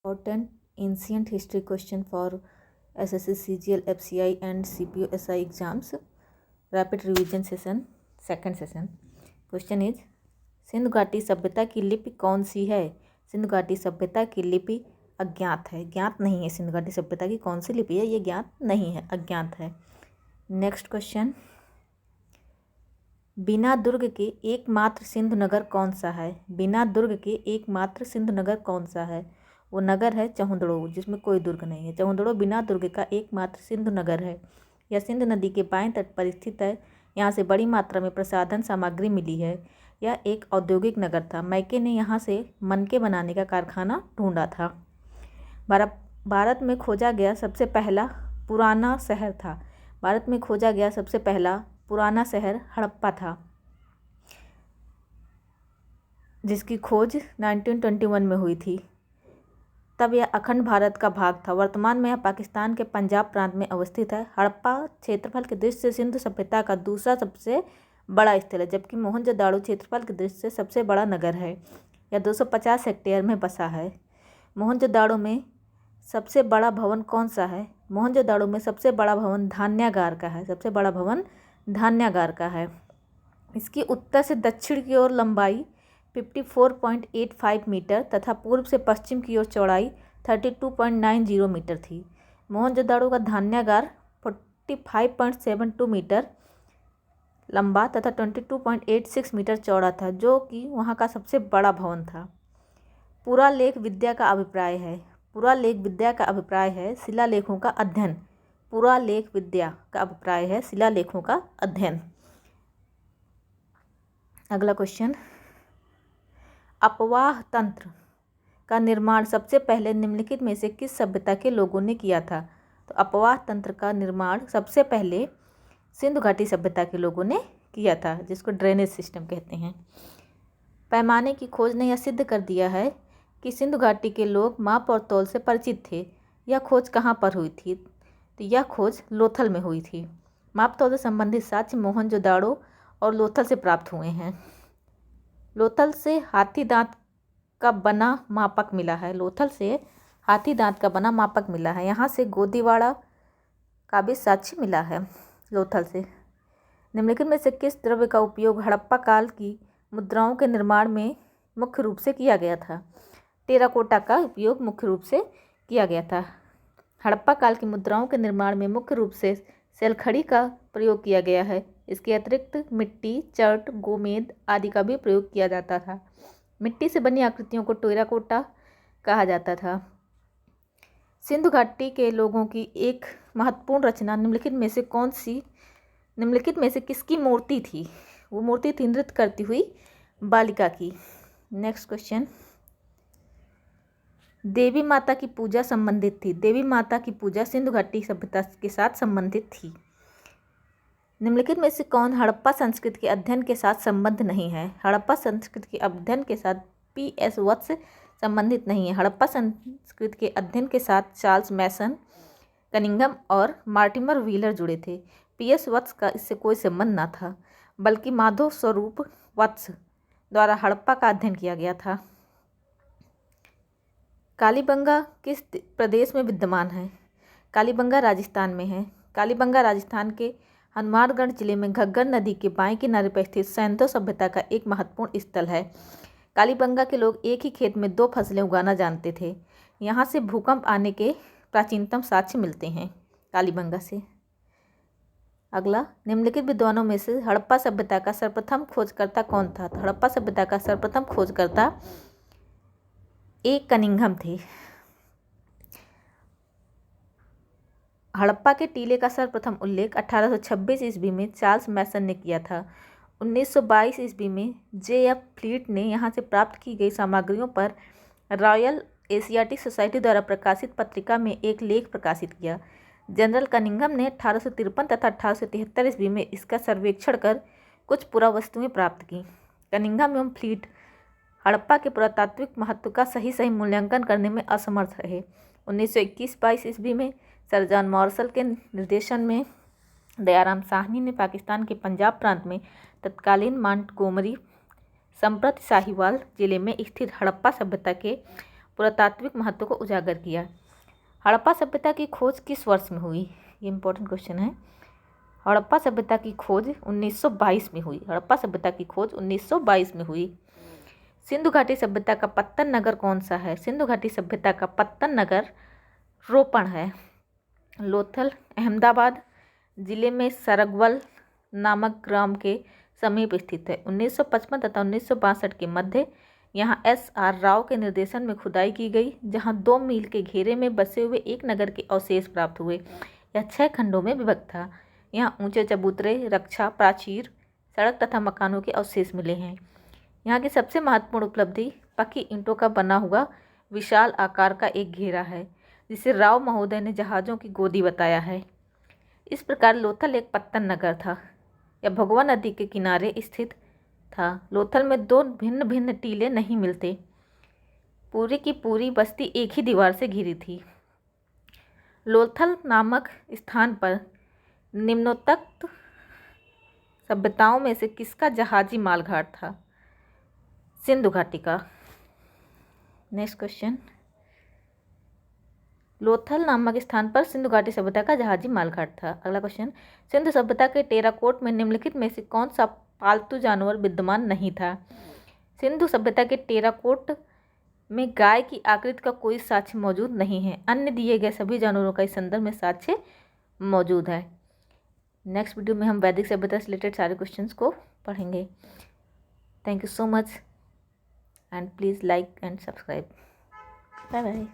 Important ancient history question for SSC, CGL, FCI and CPU SI exams. Rapid revision session, second session. Question is, Sindhu घाटी सभ्यता की लिपि कौन सी है? सिंधु घाटी सभ्यता की लिपि अज्ञात है, ज्ञात नहीं है। सिंधु घाटी सभ्यता की कौन सी लिपि है? ये ज्ञात नहीं है, अज्ञात है। नेक्स्ट क्वेश्चन, बिना दुर्ग के एकमात्र सिंधु नगर कौन सा है? बिना दुर्ग के एकमात्र सिंधु नगर कौन सा है? वो नगर है चहुंदड़ो, जिसमें कोई दुर्ग नहीं है। चहुंदड़ो बिना दुर्ग का एकमात्र सिंधु नगर है। यह सिंधु नदी के बाएं तट पर स्थित है। यहाँ से बड़ी मात्रा में प्रसाधन सामग्री मिली है। यह एक औद्योगिक नगर था। मैके ने यहाँ से मनके बनाने का कारखाना ढूंढा था। भारत में खोजा गया सबसे पहला पुराना शहर था। भारत में खोजा गया सबसे पहला पुराना शहर हड़प्पा था, जिसकी खोज 1921 में हुई थी। तब यह अखंड भारत का भाग था। वर्तमान में यह पाकिस्तान के पंजाब प्रांत में अवस्थित है। हड़प्पा क्षेत्रफल की दृष्टि से सिंधु सभ्यता का दूसरा सबसे बड़ा स्थल है, जबकि मोहनजोदाड़ो क्षेत्रफल की दृष्टि से सबसे बड़ा नगर है। यह 250 हेक्टेयर में बसा है। मोहनजोदाड़ो में सबसे बड़ा भवन कौन सा है? मोहनजोदाड़ो में सबसे बड़ा भवन धान्यागार का है। सबसे बड़ा भवन धान्यागार का है। इसकी उत्तर से दक्षिण की ओर लंबाई 54.85 मीटर तथा पूर्व से पश्चिम की ओर चौड़ाई 32.90 मीटर थी। मोहनजोदाड़ो का धान्यागार 45.72 मीटर लंबा तथा 22.86 मीटर चौड़ा था, जो कि वहाँ का सबसे बड़ा भवन था। पुरालेख विद्या का अभिप्राय है। पुरालेख विद्या का अभिप्राय है शिलालेखों का अध्ययन। पुरालेख विद्या का अभिप्राय है शिलालेखों का अध्ययन। अगला क्वेश्चन, अपवाह तंत्र का निर्माण सबसे पहले निम्नलिखित में से किस सभ्यता के लोगों ने किया था? तो अपवाह तंत्र का निर्माण सबसे पहले सिंधु घाटी सभ्यता के लोगों ने किया था, जिसको ड्रेनेज सिस्टम कहते हैं। पैमाने की खोज ने यह सिद्ध कर दिया है कि सिंधु घाटी के लोग माप और तौल से परिचित थे। यह खोज कहाँ पर हुई थी? तो यह खोज लोथल में हुई थी। माप तौल से संबंधित साक्ष्य मोहनजोदाड़ो और लोथल से प्राप्त हुए हैं। लोथल से हाथी दांत का बना मापक मिला है। लोथल से हाथी दांत का बना मापक मिला है। यहाँ से गोदीवाड़ा का भी साक्ष्य मिला है लोथल से। निम्नलिखित में से किस द्रव्य का उपयोग हड़प्पा काल की मुद्राओं के निर्माण में मुख्य रूप से किया गया था? टेराकोटा का उपयोग मुख्य रूप से किया गया था। हड़प्पा काल की मुद्राओं के निर्माण में मुख्य रूप से सेलखड़ी का प्रयोग किया गया है। इसके अतिरिक्त मिट्टी, चट, गोमेद आदि का भी प्रयोग किया जाता था। मिट्टी से बनी आकृतियों को टेराकोटा कहा जाता था। सिंधु घाटी के लोगों की एक महत्वपूर्ण रचना निम्नलिखित में से किसकी मूर्ति थी? वो मूर्ति थी नृत्य करती हुई बालिका की। नेक्स्ट क्वेश्चन, देवी माता की पूजा संबंधित थी। देवी माता की पूजा सिंधु घाटी सभ्यता के साथ संबंधित थी। निम्नलिखित में से कौन हड़प्पा संस्कृति के अध्ययन के साथ संबंध नहीं है? हड़प्पा संस्कृति के अध्ययन के साथ P.S. वत्स संबंधित नहीं है। हड़प्पा संस्कृति के अध्ययन के साथ चार्ल्स मैसन, कनिंघम और मार्टिमर व्हीलर जुड़े थे। P.S. वत्स का इससे कोई संबंध न था, बल्कि माधव स्वरूप वत्स द्वारा हड़प्पा का अध्ययन किया गया था। कालीबंगा किस प्रदेश में विद्यमान है? कालीबंगा राजस्थान में है। कालीबंगा राजस्थान के हनुमानगढ़ जिले में घग्गर नदी के बाएं किनारे पर स्थित सैंतो सभ्यता का एक महत्वपूर्ण स्थल है। कालीबंगा के लोग एक ही खेत में 2 फसलें उगाना जानते थे। यहाँ से भूकंप आने के प्राचीनतम साक्ष्य मिलते हैं कालीबंगा से। अगला, निम्नलिखित विद्वानों में से हड़प्पा सभ्यता का सर्वप्रथम खोजकर्ता कौन था? तो हड़प्पा सभ्यता का सर्वप्रथम खोजकर्ता ए कनिंघम थे। हड़प्पा के टीले का सर्वप्रथम उल्लेख 1826 ईस्वी में चार्ल्स मैसन ने किया था। 1922 ईस्वी में J.F. फ्लीट ने यहाँ से प्राप्त की गई सामग्रियों पर रॉयल एशियाटिक सोसाइटी द्वारा प्रकाशित पत्रिका में एक लेख प्रकाशित किया। जनरल कनिंघम ने 1853 तथा 1873 ईस्वी में इसका सर्वेक्षण कर कुछ पुरावस्तुएं प्राप्त की। कनिंघम एवं फ्लीट हड़प्पा के पुरातात्विक महत्व का सही मूल्यांकन करने में असमर्थ रहे। 1921-22 ईस्वी में सर जॉन मार्शल के निर्देशन में दयाराम साहनी ने पाकिस्तान के पंजाब प्रांत में तत्कालीन मांटगोमरी संप्रति साहिवाल जिले में स्थित हड़प्पा सभ्यता के पुरातात्विक महत्व को उजागर किया। हड़प्पा सभ्यता की खोज किस वर्ष में हुई? ये इंपॉर्टेंट क्वेश्चन है। हड़प्पा सभ्यता की खोज 1922 में हुई। हड़प्पा सभ्यता की खोज 1922 में हुई। सिंधु घाटी सभ्यता का पत्तन नगर कौन सा है? सिंधु घाटी सभ्यता का पत्तन नगर रोपण है। लोथल अहमदाबाद जिले में सरगवल नामक ग्राम के समीप स्थित है। 1955 तथा 1962 के मध्य यहाँ SR राव के निर्देशन में खुदाई की गई, जहाँ 2 मील के घेरे में बसे हुए एक नगर के अवशेष प्राप्त हुए। यह 6 खंडों में विभक्त था। यहाँ ऊंचे चबूतरे, रक्षा प्राचीर, सड़क तथा मकानों के अवशेष मिले हैं। यहाँ की सबसे महत्वपूर्ण उपलब्धि पक्की ईंटों का बना हुआ विशाल आकार का एक घेरा है, जिसे राव महोदय ने जहाज़ों की गोदी बताया है। इस प्रकार लोथल एक पत्तन नगर था। यह भगवा नदी के किनारे स्थित था। लोथल में 2 भिन्न भिन्न टीले नहीं मिलते। पूरी की पूरी बस्ती एक ही दीवार से घिरी थी। लोथल नामक स्थान पर निम्नोक्त सभ्यताओं में से किसका जहाजी मालघाट था? सिंधु घाटी का। नेक्स्ट क्वेश्चन, लोथल नामक स्थान पर सिंधु घाटी सभ्यता का जहाजी मालघाट था। अगला क्वेश्चन, सिंधु सभ्यता के टेराकोट में निम्नलिखित में से कौन सा पालतू जानवर विद्यमान नहीं था? सिंधु सभ्यता के टेराकोट में गाय की आकृति का कोई साक्ष्य मौजूद नहीं है। अन्य दिए गए सभी जानवरों का इस संदर्भ में साक्ष्य मौजूद है। नेक्स्ट वीडियो में हम वैदिक सभ्यता से रिलेटेड सारे क्वेश्चंस को पढ़ेंगे। Thank you so much and please like and subscribe. Bye bye.